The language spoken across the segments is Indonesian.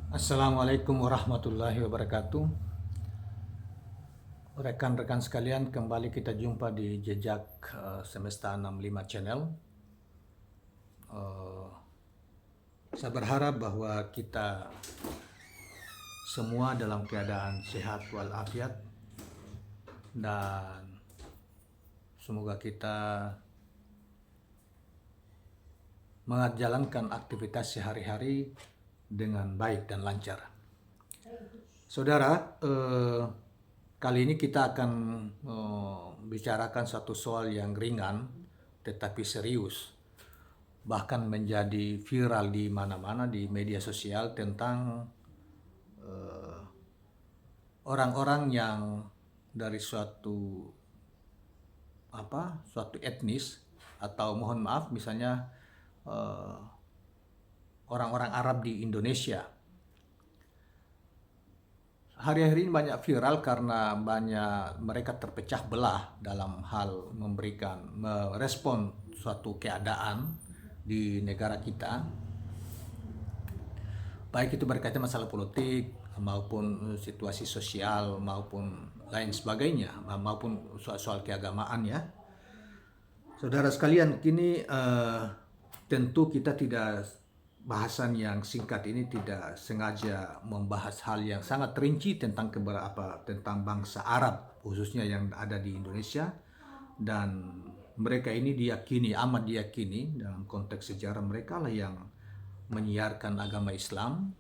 Assalamualaikum warahmatullahi wabarakatuh. Rekan-rekan sekalian, kembali kita jumpa di Jejak Semesta 65 Channel. Eh, saya berharap bahwa kita semua dalam keadaan sehat walafiat dan semoga kita menjalankan aktivitas sehari-hari dengan baik dan lancar. Saudara, kali ini kita akan bicarakan satu soal yang ringan tetapi serius, bahkan menjadi viral di mana-mana di media sosial tentang orang-orang yang dari suatu etnis, atau mohon maaf misalnya eh, orang-orang Arab di Indonesia. Hari-hari ini banyak viral karena banyak mereka terpecah belah dalam hal merespon suatu keadaan di negara kita, baik itu berkaitan masalah politik maupun situasi sosial maupun lain sebagainya, maupun soal-soal keagamaan ya. Saudara sekalian, kini tentu kita tidak, bahasan yang singkat ini tidak sengaja membahas hal yang sangat rinci tentang bangsa Arab khususnya yang ada di Indonesia, dan mereka ini amat diyakini dalam konteks sejarah mereka lah yang menyiarkan agama Islam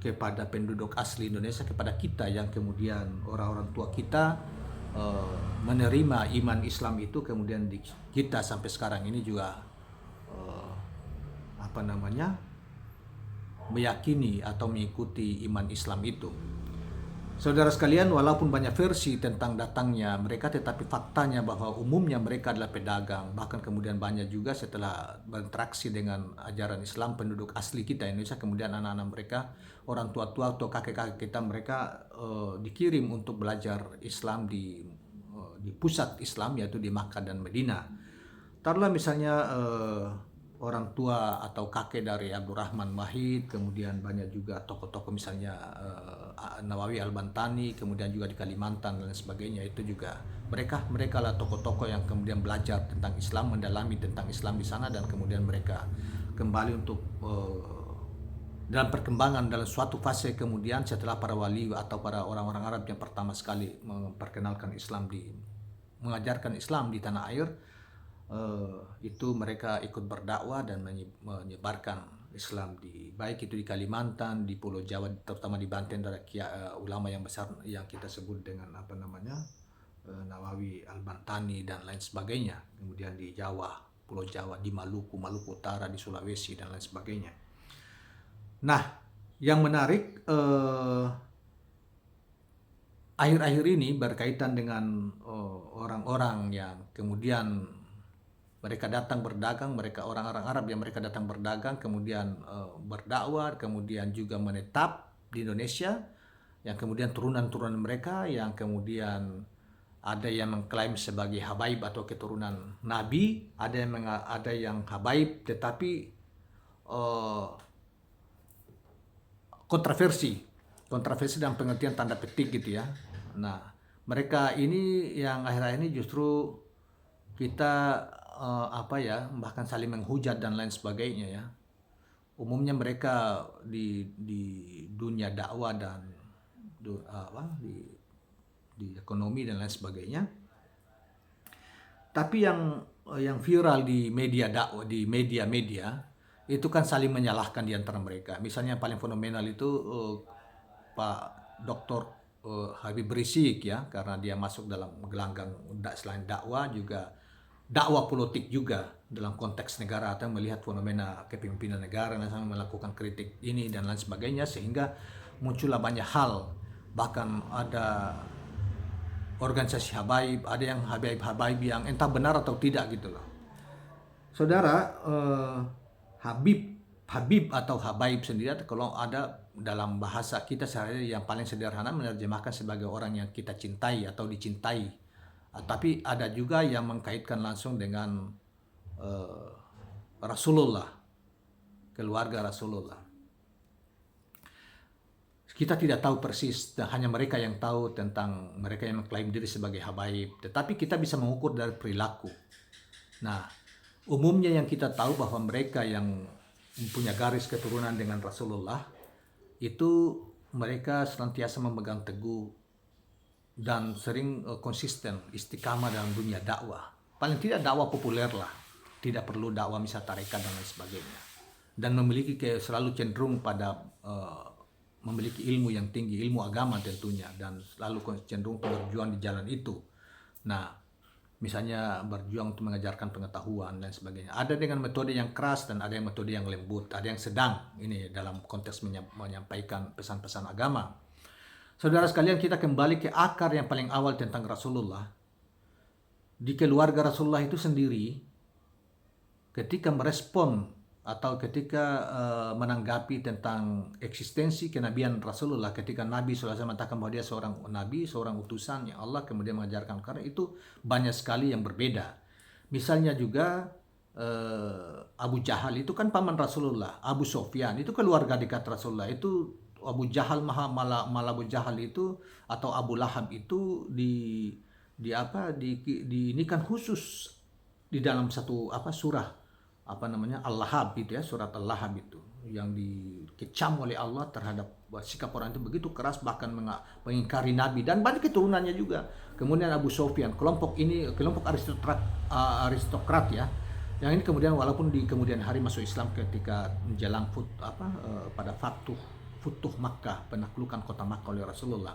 kepada penduduk asli Indonesia, kepada kita yang kemudian orang-orang tua kita menerima iman Islam itu, kemudian kita sampai sekarang ini juga eh, meyakini atau mengikuti iman Islam itu. Saudara sekalian, walaupun banyak versi tentang datangnya mereka, tetapi faktanya bahwa umumnya mereka adalah pedagang. Bahkan kemudian banyak juga setelah berinteraksi dengan ajaran Islam penduduk asli kita Indonesia, kemudian anak-anak mereka, orang tua-tua atau kakek-kakek kita, mereka dikirim untuk belajar Islam di pusat Islam, yaitu di Makkah dan Medina. Taruhlah misalnya orang tua atau kakek dari Abdurrahman Wahid, kemudian banyak juga tokoh-tokoh misalnya Nawawi Al-Bantani, kemudian juga di Kalimantan dan sebagainya, itu juga mereka lah tokoh-tokoh yang kemudian belajar tentang Islam, mendalami tentang Islam di sana, dan kemudian mereka kembali untuk dalam perkembangan dalam suatu fase kemudian setelah para wali atau para orang-orang Arab yang pertama sekali mengajarkan Islam di tanah air, itu mereka ikut berdakwah dan menyebarkan Islam baik itu di Kalimantan, di Pulau Jawa, terutama di Banten, ada ulama yang besar yang kita sebut dengan Nawawi Al-Bantani dan lain sebagainya. Kemudian di Jawa, Pulau Jawa, di Maluku Utara, di Sulawesi dan lain sebagainya. Nah, yang menarik akhir-akhir ini berkaitan dengan orang-orang yang kemudian mereka datang berdagang, mereka orang-orang Arab yang mereka datang berdagang, kemudian berdakwah, kemudian juga menetap di Indonesia, yang kemudian turunan-turunan mereka yang kemudian ada yang mengklaim sebagai habaib atau keturunan Nabi, ada yang habaib tetapi kontroversi dalam pengertian tanda petik gitu ya. Nah, mereka ini yang akhir-akhir ini justru kita bahkan saling menghujat dan lain sebagainya ya. Umumnya mereka di dunia dakwah dan di ekonomi dan lain sebagainya. Tapi yang viral di media dakwah, di media-media itu kan saling menyalahkan di antara mereka. Misalnya yang paling fenomenal itu Pak Dr. Habib Rizik ya, karena dia masuk dalam gelanggang selain dakwah juga dakwah politik juga dalam konteks negara, atau melihat fenomena kepemimpinan negara dan melakukan kritik ini dan lain sebagainya, sehingga muncullah banyak hal. Bahkan ada organisasi habaib, ada yang habaib yang entah benar atau tidak gitu loh. Saudara, Habib atau habaib sendiri, kalau ada dalam bahasa kita sehari yang paling sederhana menerjemahkan sebagai orang yang kita cintai atau dicintai. Tapi ada juga yang mengkaitkan langsung dengan Rasulullah, keluarga Rasulullah. kita tidak tahu persis, dan hanya mereka yang tahu tentang mereka yang mengklaim diri sebagai habaib. Tetapi kita bisa mengukur dari perilaku. Nah, umumnya yang kita tahu bahwa mereka yang mempunyai garis keturunan dengan Rasulullah itu mereka senantiasa memegang teguh dan sering konsisten istiqamah dalam dunia dakwah. Paling tidak dakwah populer lah, tidak perlu dakwah misal tarekat dan lain sebagainya. Dan memiliki selalu cenderung pada memiliki ilmu yang tinggi, ilmu agama tentunya, dan selalu cenderung berjuang di jalan itu. Nah, misalnya berjuang untuk mengajarkan pengetahuan dan sebagainya. Ada dengan metode yang keras dan ada yang metode yang lembut, ada yang sedang ini dalam konteks menyampaikan pesan-pesan agama. Saudara sekalian, kita kembali ke akar yang paling awal tentang Rasulullah. Di keluarga Rasulullah itu sendiri, ketika merespon atau ketika menanggapi tentang eksistensi kenabian Rasulullah, ketika Nabi SAW mengatakan bahwa dia seorang nabi, seorang utusan yang Allah kemudian mengajarkan, karena itu banyak sekali yang berbeda. Misalnya juga Abu Jahal itu kan paman Rasulullah, Abu Sofyan itu keluarga dekat Rasulullah. Itu Abu Jahal malah Abu Jahal itu atau Abu Lahab itu diinikan khusus di dalam satu surah Al-Lahab itu ya, surat Al-Lahab itu yang dikecam oleh Allah terhadap sikap orang itu begitu keras, bahkan mengingkari Nabi dan banyak keturunannya juga. Kemudian Abu Sofyan, kelompok aristokrat ya, yang ini kemudian walaupun di kemudian hari masuk Islam ketika menjelang pada Futuh Makkah, penaklukan kota Makkah oleh Rasulullah.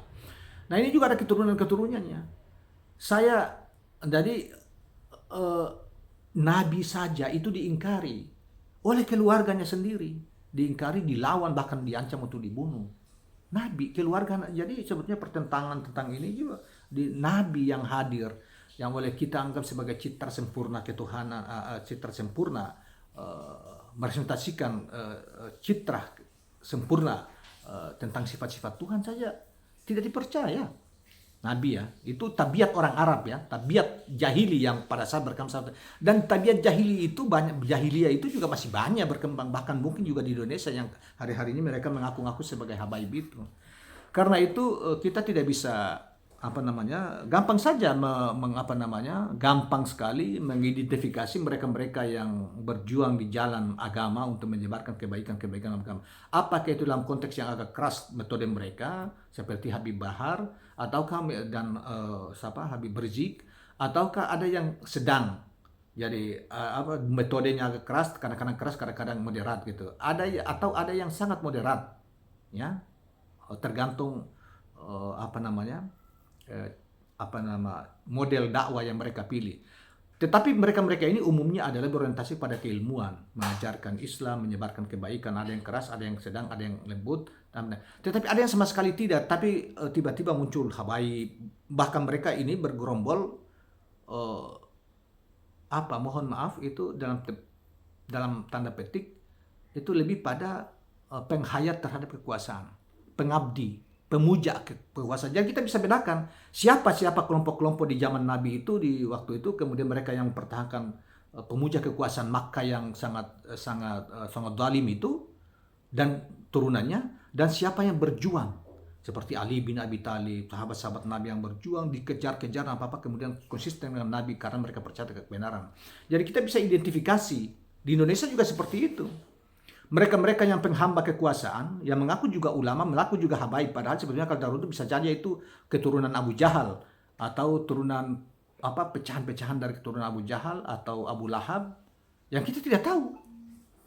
Nah, ini juga ada keturunan-keturunannya. Nabi saja itu diingkari oleh keluarganya sendiri, diingkari, dilawan, bahkan diancam untuk dibunuh. Nabi, keluarga, jadi sebetulnya pertentangan tentang ini juga di Nabi yang hadir, yang oleh kita anggap sebagai citra sempurna ketuhanan, citra sempurna, merepresentasikan citra sempurna tentang sifat-sifat Tuhan saja tidak dipercaya. Nabi ya, itu tabiat orang Arab ya, tabiat jahili yang pada saat berkembang, dan tabiat jahili itu jahiliyah itu juga masih banyak berkembang, bahkan mungkin juga di Indonesia yang hari-hari ini mereka mengaku-ngaku sebagai habaib itu. Karena itu kita tidak bisa gampang saja gampang sekali mengidentifikasi mereka-mereka yang berjuang di jalan agama untuk menyebarkan kebaikan-kebaikan agama. Apakah itu dalam konteks yang agak keras metode mereka seperti Habib Bahar ataukah Habib Rizik, ataukah ada yang sedang. Jadi metodenya agak keras, kadang-kadang keras, kadang-kadang moderat gitu. Ada yang sangat moderat ya. Tergantung model dakwah yang mereka pilih. Tetapi mereka ini umumnya adalah berorientasi pada keilmuan, mengajarkan Islam, menyebarkan kebaikan. Ada yang keras, ada yang sedang, ada yang lembut. Tetapi ada yang sama sekali tidak. Tapi tiba-tiba muncul habaib. Bahkan mereka ini bergerombol, mohon maaf itu dalam tanda petik itu lebih pada penghayat terhadap kekuasaan, pengabdi, pemuja kekuasaan. Jadi kita bisa bedakan siapa kelompok-kelompok di zaman Nabi itu, di waktu itu, kemudian mereka yang mempertahankan pemuja kekuasaan Makkah yang sangat zalim itu dan turunannya, dan siapa yang berjuang seperti Ali bin Abi Thalib, sahabat-sahabat Nabi yang berjuang dikejar-kejar kemudian konsisten dengan Nabi karena mereka percaya kebenaran. Jadi kita bisa identifikasi di Indonesia juga seperti itu. Mereka-mereka yang penghamba kekuasaan, yang mengaku juga ulama, mengaku juga habaib, padahal sebetulnya kalau darul itu bisa jadi itu keturunan Abu Jahal atau turunan pecahan-pecahan dari keturunan Abu Jahal atau Abu Lahab yang kita tidak tahu.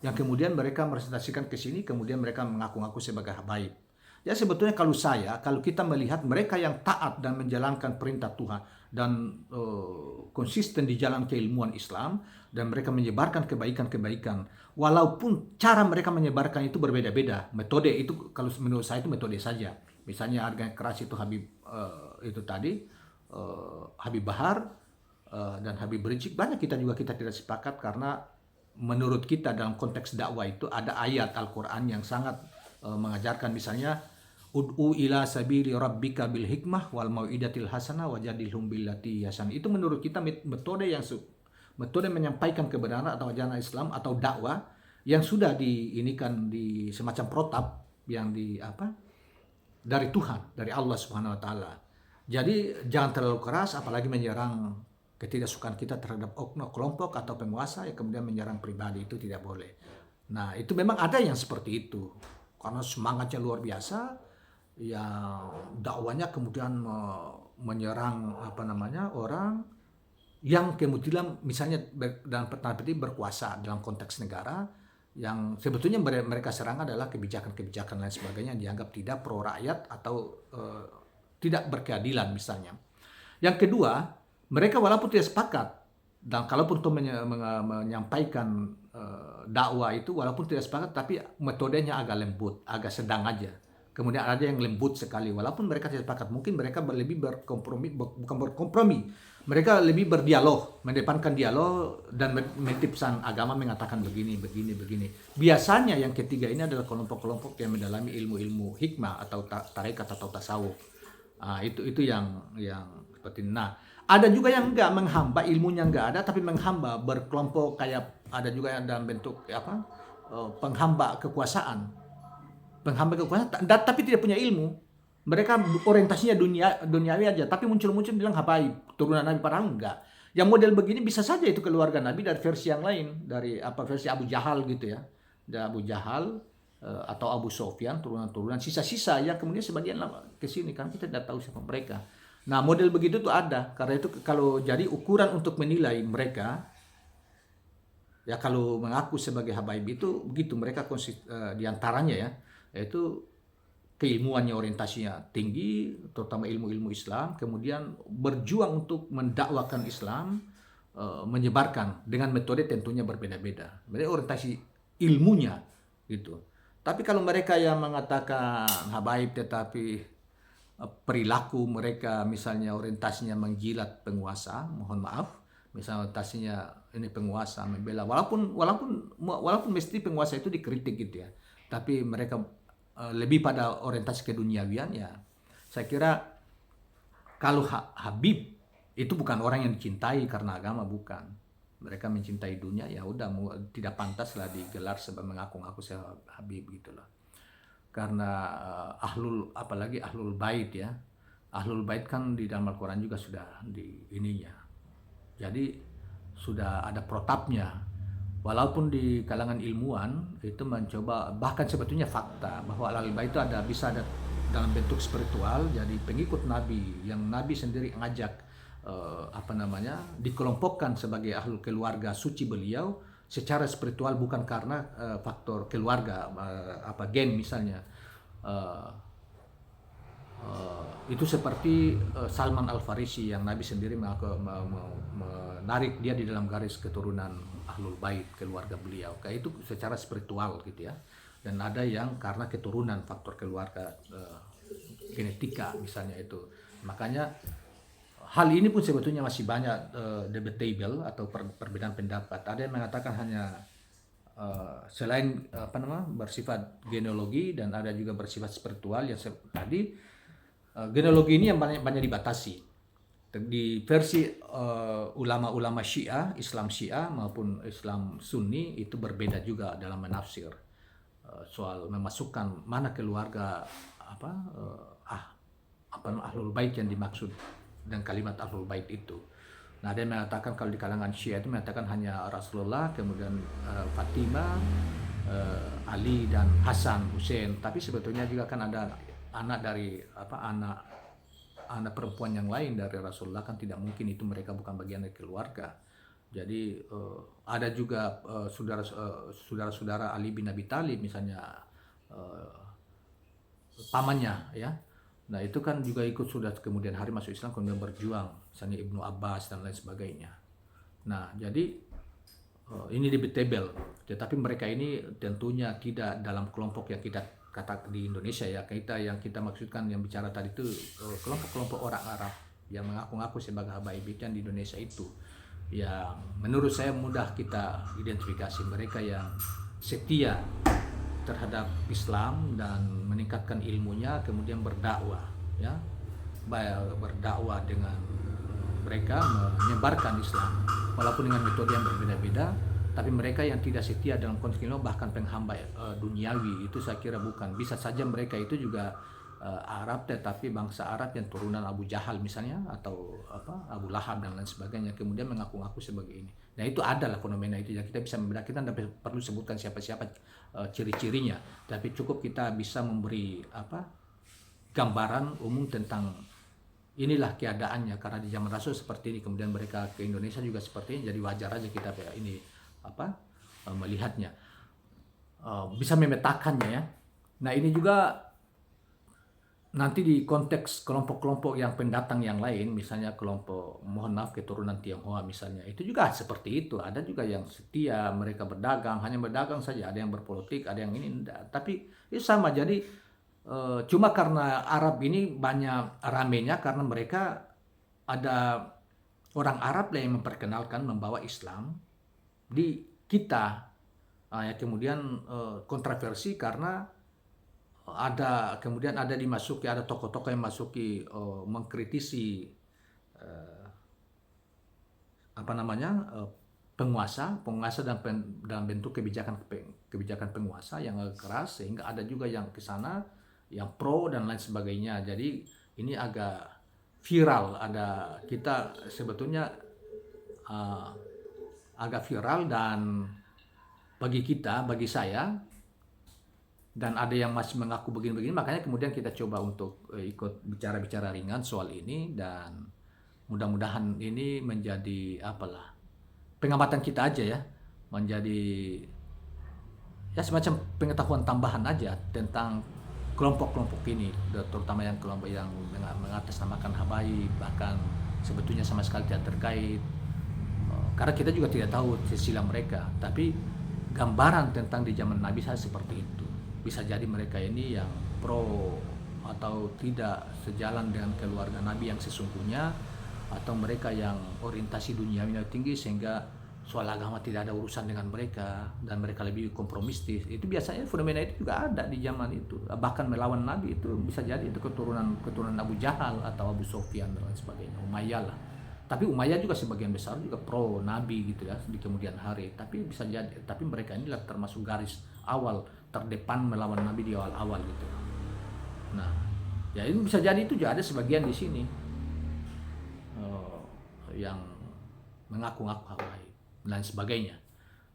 Yang kemudian mereka merepresentasikan ke sini, kemudian mereka mengaku-ngaku sebagai habaib. Ya sebetulnya kalau kita melihat mereka yang taat dan menjalankan perintah Tuhan dan konsisten di jalan keilmuan Islam, dan mereka menyebarkan kebaikan-kebaikan, walaupun cara mereka menyebarkan itu berbeda-beda. Metode itu kalau menurut saya itu metode saja. Misalnya harga keras itu Habib Habib Bahar dan Habib Rizik, banyak kita tidak sepakat karena menurut kita dalam konteks dakwah itu ada ayat Al-Quran yang sangat mengajarkan, misalnya ud'u ila sabili rabbika bil hikmah wal mau'idatil hasanah wajadilhum billati hasan. Itu menurut kita metode menyampaikan kebenaran atau ajaran Islam atau dakwah yang sudah diinikan di semacam protap yang dari Tuhan, dari Allah Subhanahu wa taala. Jadi jangan terlalu keras, apalagi menyerang ketidaksukaan kita terhadap oknum kelompok atau penguasa yang kemudian menyerang pribadi, itu tidak boleh. Nah, itu memang ada yang seperti itu. Karena semangatnya luar biasa, ya dakwanya kemudian menyerang orang yang kemudian misalnya dalam tanda petik berkuasa dalam konteks negara, yang sebetulnya mereka serang adalah kebijakan-kebijakan lain sebagainya yang dianggap tidak pro rakyat atau tidak berkeadilan misalnya. Yang kedua, mereka walaupun tidak sepakat dan kalaupun untuk menyampaikan dakwah itu walaupun tidak sepakat, tapi metodenya agak lembut, agak sedang aja. Kemudian ada yang lembut sekali, walaupun mereka tidak sepakat, mungkin mereka lebih berkompromi, bukan berkompromi, mereka lebih berdialog, mendepankan dialog dan mentipsan agama mengatakan begini. Biasanya yang ketiga ini adalah kelompok-kelompok yang mendalami ilmu-ilmu hikmah atau tarekat atau tasawuf. Itu yang seperti ini. Nah, ada juga yang enggak menghamba, ilmunya enggak ada, tapi menghamba berkelompok, kayak ada juga yang dalam bentuk penghamba kekuasaan, tapi tidak punya ilmu. Mereka orientasinya duniawi aja, tapi muncul bilang habaib, turunan Nabi, padahal enggak. Yang model begini bisa saja itu keluarga Nabi dari versi yang lain, dari versi Abu Jahal gitu ya. Dari Abu Jahal atau Abu Sofyan, turunan-turunan sisa-sisa yang kemudian sebagian ke sini, kan kita tidak tahu siapa mereka. Nah, model begitu tuh ada. Karena itu kalau jadi ukuran untuk menilai mereka, ya kalau mengaku sebagai habaib itu begitu, mereka diantaranya ya, yaitu keilmuannya, orientasinya tinggi, terutama ilmu-ilmu Islam, kemudian berjuang untuk mendakwakan Islam, menyebarkan dengan metode tentunya berbeda-beda. Mereka orientasi ilmunya gitu. Tapi kalau mereka yang mengatakan habaib tetapi perilaku mereka misalnya orientasinya menjilat penguasa, mohon maaf, misalnya orientasinya ini penguasa membela, walaupun mesti penguasa itu dikritik gitu ya, tapi mereka lebih pada orientasi keduniawian, ya saya kira kalau Habib itu bukan orang yang dicintai karena agama, bukan. Mereka mencintai dunia, ya udah, tidak pantas lah digelar sebagai mengaku-ngaku Habib gitu loh. Karena apalagi ahlul bait ya. Ahlul bait kan di dalam Al-Qur'an juga sudah di ininya. Jadi sudah ada protapnya. Walaupun di kalangan ilmuwan itu mencoba, bahkan sebetulnya fakta bahwa ahlul bait itu bisa ada dalam bentuk spiritual, jadi pengikut Nabi yang Nabi sendiri ngajak dikelompokkan sebagai ahlul keluarga suci beliau secara spiritual, bukan karena faktor keluarga, gen misalnya. Itu seperti Salman Al-Farisi yang Nabi sendiri menarik dia di dalam garis keturunan ahlul bait, keluarga beliau. Kayak itu secara spiritual gitu ya. Dan ada yang karena keturunan, faktor keluarga, genetika misalnya itu. Makanya hal ini pun sebetulnya masih banyak debatable atau perbedaan pendapat. Ada yang mengatakan hanya selain bersifat genealogi, dan ada juga bersifat spiritual yang tadi. Genealogi ini yang banyak dibatasi. Di versi ulama-ulama Syiah, Islam Syiah maupun Islam Sunni itu berbeda juga dalam menafsir soal memasukkan mana keluarga ahlul bait yang dimaksud dan kalimat ahlul bait itu. Nah, ada yang mengatakan kalau di kalangan Syiah itu mengatakan hanya Rasulullah, kemudian Fatimah, Ali dan Hasan, Hussein. Tapi sebetulnya juga kan ada anak dari anak perempuan yang lain dari Rasulullah, kan tidak mungkin itu mereka bukan bagian dari keluarga. Jadi ada juga saudara-saudara Ali bin Abi Thalib misalnya, pamannya ya. Nah, itu kan juga ikut sudah kemudian hari masuk Islam, kemudian berjuang, misalnya Ibnu Abbas dan lain sebagainya. Nah, jadi ini debatable, tetapi mereka ini tentunya tidak dalam kelompok yang kita kata di Indonesia ya, yang kita maksudkan yang bicara tadi itu kelompok-kelompok orang Arab yang mengaku-ngaku sebagai habaib yang di Indonesia itu. Ya, menurut saya mudah kita identifikasi mereka yang setia terhadap Islam dan meningkatkan ilmunya, kemudian berdakwah ya, berdakwah dengan mereka menyebarkan Islam walaupun dengan metode yang berbeda-beda. Tapi mereka yang tidak setia dalam konteks ilmu, bahkan penghamba duniawi, itu saya kira bukan. Bisa saja mereka itu juga Arab, tetapi bangsa Arab yang turunan Abu Jahal misalnya, atau Abu Lahab dan lain sebagainya, kemudian mengaku-ngaku sebagai ini. Nah itu adalah fenomena itu, ya kita bisa membedakan. Kita tidak perlu sebutkan siapa-siapa ciri-cirinya, tapi cukup kita bisa memberi gambaran umum tentang inilah keadaannya, karena di zaman Rasul seperti ini, kemudian mereka ke Indonesia juga seperti ini, jadi wajar aja kita ini melihatnya, bisa memetakannya ya. Nah ini juga nanti di konteks kelompok-kelompok yang pendatang yang lain, misalnya kelompok, mohon maaf, keturunan Tionghoa misalnya, itu juga seperti itu. Ada juga yang setia, mereka berdagang, hanya berdagang saja. Ada yang berpolitik, ada yang ini, tapi itu sama. Jadi cuma karena Arab ini banyak ramenya karena mereka ada orang Arab yang memperkenalkan, membawa Islam di kita. Ya, kemudian kontroversi karena kemudian ada dimasuki, ada tokoh-tokoh yang masuki mengkritisi penguasa dalam bentuk kebijakan penguasa yang keras, sehingga ada juga yang ke sana yang pro dan lain sebagainya. Jadi ini agak viral, kita sebetulnya agak viral, dan bagi saya, dan ada yang masih mengaku begini-begini, makanya kemudian kita coba untuk ikut bicara-bicara ringan soal ini, dan mudah-mudahan ini menjadi pengamatan kita aja ya, menjadi ya semacam pengetahuan tambahan aja tentang kelompok-kelompok ini, terutama yang kelompok yang mengatasnamakan habaib, bahkan sebetulnya sama sekali tidak terkait, karena kita juga tidak tahu silsilah mereka, tapi gambaran tentang di zaman Nabi saya seperti itu. Bisa jadi mereka ini yang pro atau tidak sejalan dengan keluarga Nabi yang sesungguhnya, atau mereka yang orientasi duniawinya tinggi sehingga soal agama tidak ada urusan dengan mereka, dan mereka lebih kompromistis. Itu biasanya fenomena itu juga ada di zaman itu, bahkan melawan Nabi. Itu bisa jadi itu keturunan Abu Jahal atau Abu Sufyan dan lain sebagainya, Umayyah lah. Tapi Umayyah juga sebagian besar juga pro Nabi gitu ya di kemudian hari. Tapi bisa jadi, tapi mereka inilah termasuk garis awal terdepan melawan Nabi di awal-awal gitu. Nah, ya ini bisa jadi itu juga ada sebagian di sini yang mengaku-ngaku habaib dan sebagainya.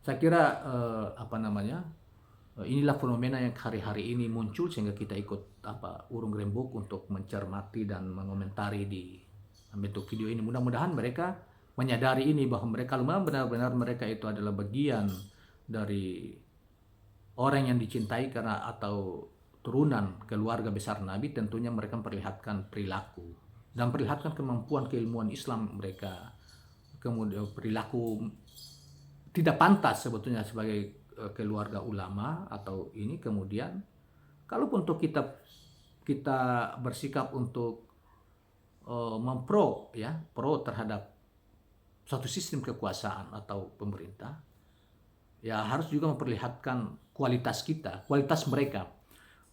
Saya kira inilah fenomena yang hari-hari ini muncul, sehingga kita ikut urung rembuk untuk mencermati dan mengomentari di bentuk video ini. Mudah-mudahan mereka menyadari ini, bahwa mereka benar-benar mereka itu adalah bagian dari orang yang dicintai karena atau turunan keluarga besar Nabi. Tentunya mereka memperlihatkan perilaku dan perlihatkan kemampuan keilmuan Islam mereka, kemudian perilaku tidak pantas sebetulnya sebagai keluarga ulama atau ini. Kemudian kalaupun untuk kita bersikap untuk pro terhadap suatu sistem kekuasaan atau pemerintah, ya harus juga memperlihatkan kualitas kualitas mereka.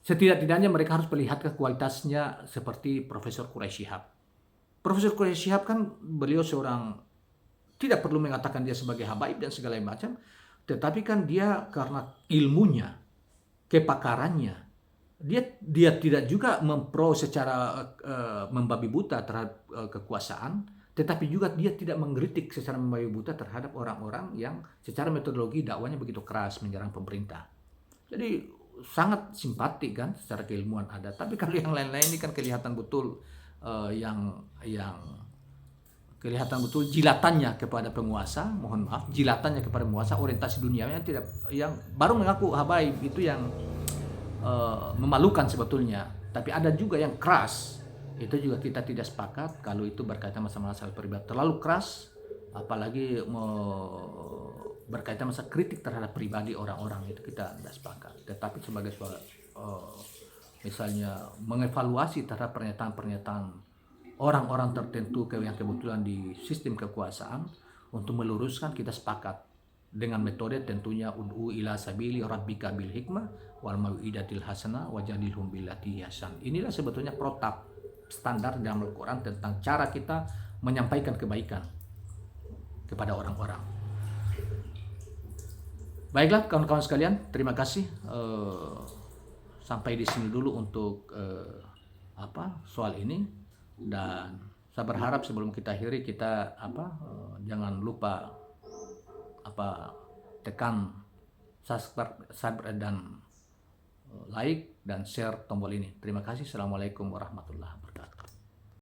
Setidak-tidaknya mereka harus perlihatkan kualitasnya seperti Profesor Quraish Shihab. Profesor Quraish Shihab kan beliau seorang, tidak perlu mengatakan dia sebagai habaib dan segala macam, tetapi kan dia karena ilmunya, kepakarannya, dia tidak juga mempro secara membabi buta terhadap kekuasaan, tetapi juga dia tidak mengkritik secara membabi buta terhadap orang-orang yang secara metodologi dakwanya begitu keras menyerang pemerintah. Jadi sangat simpatik kan, secara keilmuan ada. Tapi kalau yang lain-lain ini kan kelihatan betul yang kelihatan betul jilatannya kepada penguasa, mohon maaf, jilatannya kepada penguasa, orientasi dunia yang baru mengaku habaib, itu yang memalukan sebetulnya. Tapi ada juga yang keras, itu juga kita tidak sepakat kalau itu berkaitan masalah pribadi. Terlalu keras, apalagi berkaitan masalah kritik terhadap pribadi orang-orang, itu kita tidak sepakat. Tetapi sebagai misalnya mengevaluasi terhadap pernyataan-pernyataan orang-orang tertentu yang kebetulan di sistem kekuasaan, untuk meluruskan, kita sepakat dengan metode tentunya ud'u ila sabili rabbika bil hikmah wal mau'idatil hasanah wajadilhum billati hasan. Inilah sebetulnya protap standar dalam Al-Quran tentang cara kita menyampaikan kebaikan kepada orang-orang. Baiklah kawan-kawan sekalian, terima kasih. Sampai di sini dulu untuk soal ini. Dan saya berharap sebelum kita akhiri kita jangan lupa tekan subscribe dan like dan share tombol ini. Terima kasih. Assalamualaikum warahmatullahi wabarakatuh.